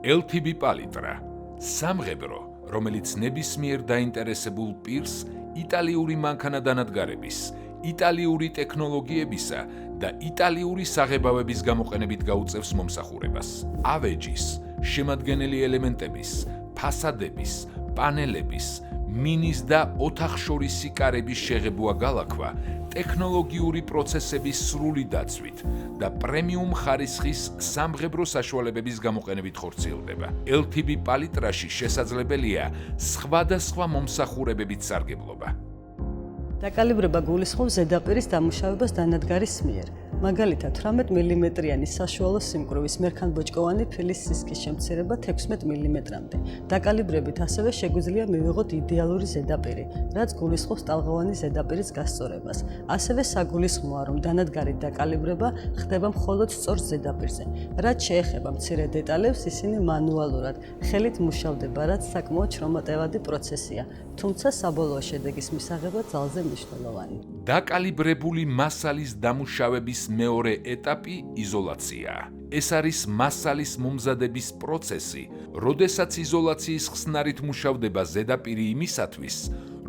LTB პალიტრა სამღებრო, რომელიც ნებისმიერ დაინტერესებულ პირს იტალიური მანქანადანადგარების, იტალიური ტექნოლოგიებისა და იტალიური საღებავების გამოყენებით გაუწევს მომსახურებას. ავეჯის, შემადგენელი ელემენტების, ფასადების, პანელების, მინის და ოთახშორისი კარების შეღებვა გალაქვა ტექნოლოგიური პროცესების სრული დაცვით და პრემიუმ ხარისხის სამღებრო საშუალებების გამოყენებით ხორციელდება. LTB პალიტრაში შესაძლებელია სხვადასხვა მომსახურებებით სარგებლობა. დაკალიბრება გულისხმობს ზედაპირის დამუშავებას დანადგარის მიერ. მაგალითად, 18 მმ-იანი საშუალო სიმკვრივის მერქანბოჭკოვანი ფილის სისქის შემცირება 16 მმ-მდე. დაკალიბრებით ასევე შეგვიძლია მივიღოთ იდეალური ზედაპირი, რაც გულისხმობს ტალღოვანი ზედაპირის გასწორებას. ასევე საგულისხმოა, რომ დანადგარი დაკალიბრება ხდება მხოლოდ სწორ ზედაპირზე. რაც შეეხება მცირე დეტალებს, ისინი მანუალურად, ხელით მუშავდება, რაც საკმაოდ შრომატევადი პროცესია, თუმცა საბოლოო შედეგის მისაღებად ძალზე მნიშვნელოვანი. დაკალიბრებული მასალის დამუშავების მეორე ეტაპი იზოლაციაა. ეს არის მასალის მომზადების პროცესი, როდესაც იზოლაციის ხსნარით მუშავდება ზედაპირი იმისათვის,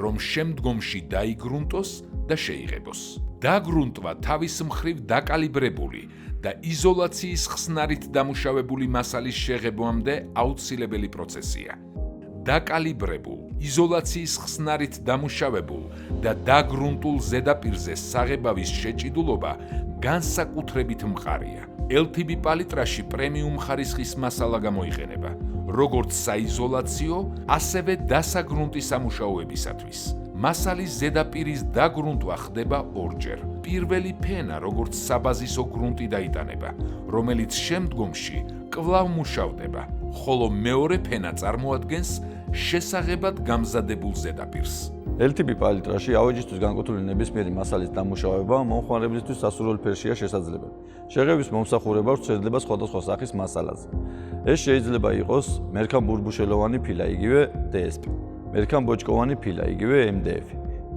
რომ შემდგომში დაიგრუნტოს და შეიღებოს. დაგრუნტვა თავის მხრივ დაკალიბრებული და იზოლაციის ხსნარით დამუშავებული მასალის შეღებვამდე აუცილებელი პროცესია. დაკალიბრებულ, იზოლაციის ხსნარით დამუშავებულ და დაგრუნტულ ზედაპირზე საღებავის შეჭიდულობა განსაკუთრებით მყარია. LTB პალიტრაში პრემიუმ ხარისხის მასალა გამოიყენება, როგორც საიზოლაციო, ასევე დასაგრუნტი სამუშაოებისათვის. მასალის ზედაპირის დაგრუნტვა ხდება ორჯერ. პირველი ფენა, როგორც საბაზისო გრუნტი დაიტანება, რომელიც შემდგომში კვლავ მუშავდება, ხოლო მეორე ფენა წარმოადგენს შესაღებად გამზადებულ ზედაპირს. LTB პალიტრაში ავეჯისთვის განკუთვნილი ნებისმიერი მასალის დამუშავება მომხმარებლისთვის სასურველ ფერშია შესაძლებელი. შეღების მომსახურება ვრცელდება სხვადასხვა სახის მასალაზე. ეს შეიძლება იყოს მერქანბურბუშელოვანი ფილა, იგივე DSP, მერქანბოჭკოვანი ფილა, იგივე MDF,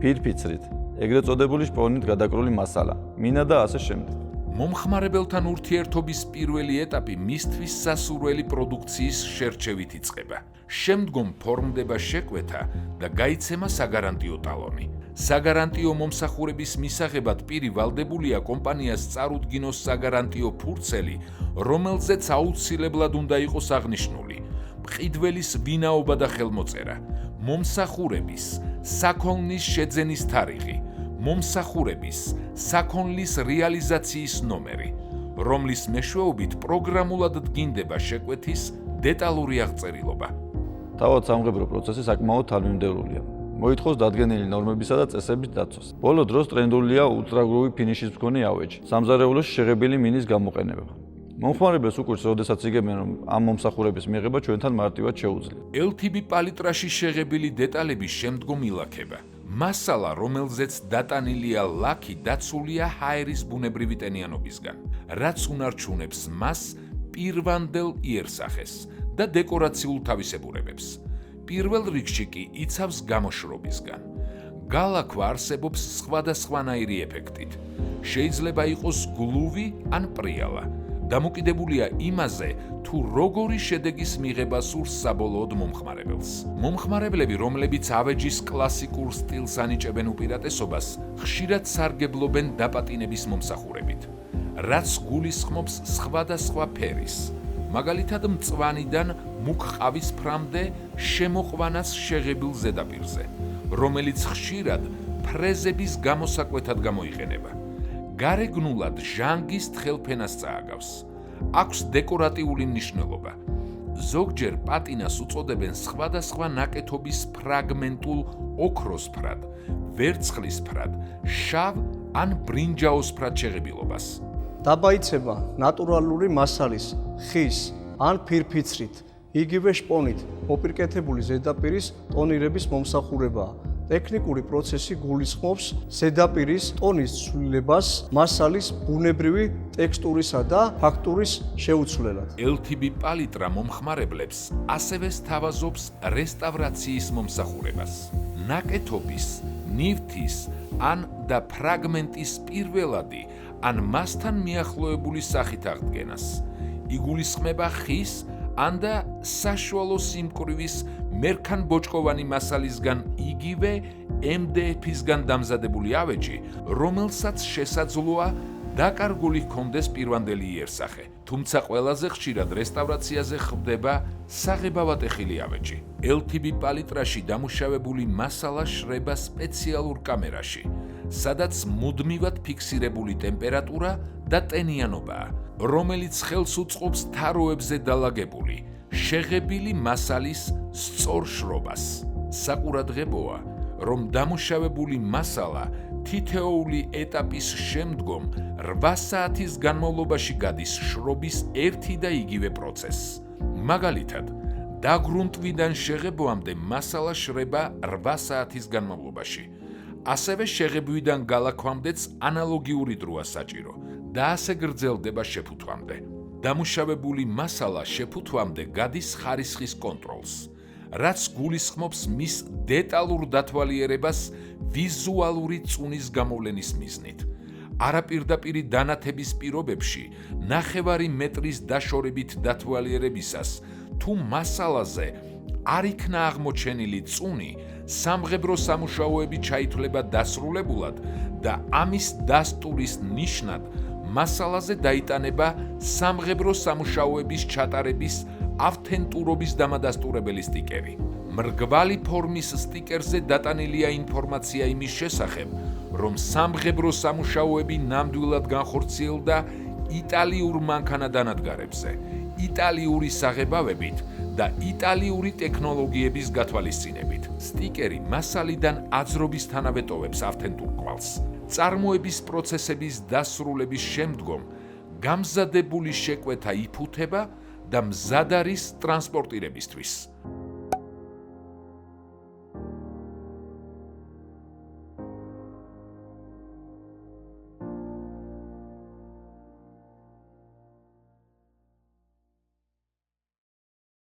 ფირფიცრით, ეგრეთ წოდებული შპონით გადაკრული მასალა, მინა და ასე შემდეგ. მომხმარებელთან ურთიერთობის პირველი ეტაპი მისთვის სასურველი პროდუქციის შერჩევით იწყება. შემდგომ ფორმდება შეკვეთა და გაიცემა საგარანტიო ტალონი. საგარანტიო მომსახურების მისაღებად პირი ვალდებულია კომპანიას წარუდგინოს საგარანტიო ფურცელი, რომელზეც აუცილებლად უნდა იყოს აღნიშნული მყიდველის ვინაობა და ხელმოწერა, მომსახურების, საქონლის შეძენის თარიღი, მომსახურების, საქონლის რეალიზაციის ნომერი, რომლის მეშვეობით პროგრამულად დგინდება შეკვეთის დეტალური აღწერილობა. თავად სამღებრო პროცესი საკმაოდ თანმიმდევრულია. მოითხოვს დადგენილი ნორმებისა და წესების დაცვას. ბოლო დროს ტრენდულია ულტრაგროვი ფინიშის მქონე ავეჯი, სამზარეულოში შეღებილი მინის გამოყენება. მომხმარებელს უკვირს, როდესაც იგებენ, რომ ამ მომსახურების მიღება ჩვენთან მარტივად შეუძლია. LTB პალიტრაში შეღებილი დეტალების შემდგომ ილაქება. მასალა, რომელზეც დატანილია ლაქი, დაცულია ჰაერის ბუნებრივი ტენიანობისგან, რაც უნარჩუნებს მას პირვანდელ იერსახეს და დეკორაციულ თავისებურებებს. პირველ რიგში კი იცავს გამოშრობისგან. გალაქვა არსებობს სხვადასხვანაირი ეფექტით. შეიძლება იყოს გლუვი ან პრიალა. დამოკიდებულია იმაზე, თუ როგორი შედეგის მიღება სურს საბოლოოდ მომხმარებელს. მომხმარებლები, რომლებიც ავეჯის კლასიკურ სტილს ანიჭებენ უპირატესობას, ხშირად სარგებლობენ დაპატინების მომსახურებით, რაც გულისხმობს სხვადასხვა ფერის, მაგალითად მწვანიდან მუქ ყავისფრამდე შემოყვანას შეღებილ ზედაპირზე, რომელიც ხშირად ფრეზების გამოსაკვეთად გამოიყენება. გარეგნულად ჟანგის თხელფენას წააგავს. აქვს დეკორატიული მნიშვნელობა. ზოგჯერ პატინას უწოდებენ სხვადასხვა ნაკეთობის ფრაგმენტულ ოქროსფრად, ვერცხლისფრად, შავ ან ბრინჯაოსფრად შეღებილობას. დაბაიცება ნატურალური მასალის, ხის ან ფირფიცრით, იგივე შპონით მოპირკეთებული ზედაპირის ტონირების მომსახურებაა. ტექნიკური პროცესი გულისხმობს ზედაპირის ტონის ცვლილებას მასალის ბუნებრივი ტექსტურისა და ფაქტურის შეუცვლელად. LTB პალიტრა მომხმარებლებს ასევე სთავაზობს რესტავრაციის მომსახურებას. ნაკეთობის, ნივთის ან და ფრაგმენტის პირველადი ან მასთან მიახლოებული სახით აღდგენას. იგულისხმება ხის ან და საშუალო სიმკვრივის მერქანბოჭკოვანი მასალისგან იგივე MDF-ისგან დამზადებული ავეჯი, რომელსაც შესაძლოა დაკარგული ჰქონდეს პირვანდელი იერსახე, თუმცა ყველაზე ხშირად რესტავრაციაზე ხდება საღებავატეხილი ავეჯი. LTB პალიტრაში დამუშავებული მასალა შრება სპეციალურ კამერაში, სადაც მუდმივად ფიქსირებული ტემპერატურა და ტენიანობაა, რომელიც ხელს უწყობს თაროებზე დალაგებული, შეღებილი მასალის სწორ შრობას. საყურადღებოა, რომ დამუშავებული მასალა თითოეული ეტაპის შემდგომ 8 საათის განმავლობაში გადის შრობის ერთი და იგივე პროცესს. მაგალითად, დაგრუნტვიდან შეღებვამდე მასალა შრება 8 საათის განმავლობაში. ასევე შეღებვიდან გალაქვამდეც ანალოგიური დროა საჭირო და ასე გრძელდება შეფუთვამდე. დამუშავებული მასალა შეფუთვამდე გადის ხარისხის კონტროლს, რაც გულისხმობს მის დეტალურ დათვალიერებას ვიზუალური წუნის გამოვლენის მიზნით. არაპირდაპირი დანათების პირობებში 9 მეტრის დაშორებით დათვალიერებისას თუ მასალაზე არ იქნა აღმოჩენილი წუნი, სამღებრო სამუშაოები ჩაითვლება დასრულებულად და ამის დასტურის ნიშნად მასალაზე დაიტანება სამღებრო სამუშაოების ჩატარების ავთენტურობის დამადასტურებელი სტიკერი. მრგვალი ფორმის სტიკერზე დატანილია ინფორმაცია იმის შესახებ, რომ სამღებრო სამუშაოები ნამდვილად განხორციელდა იტალიურ მანქანადანადგარებზე, იტალიური საღებავებით და იტალიური ტექნოლოგიების გათვალისწინებით. სტიკერი მასალიდან აძრობისთანავე ტოვებს ავთენტურ კვალს. წარმოების პროცესების დასრულების შემდგომ გამზადებული შეკვეთა იფუთება და მზად არის ტრანსპორტირებისთვის.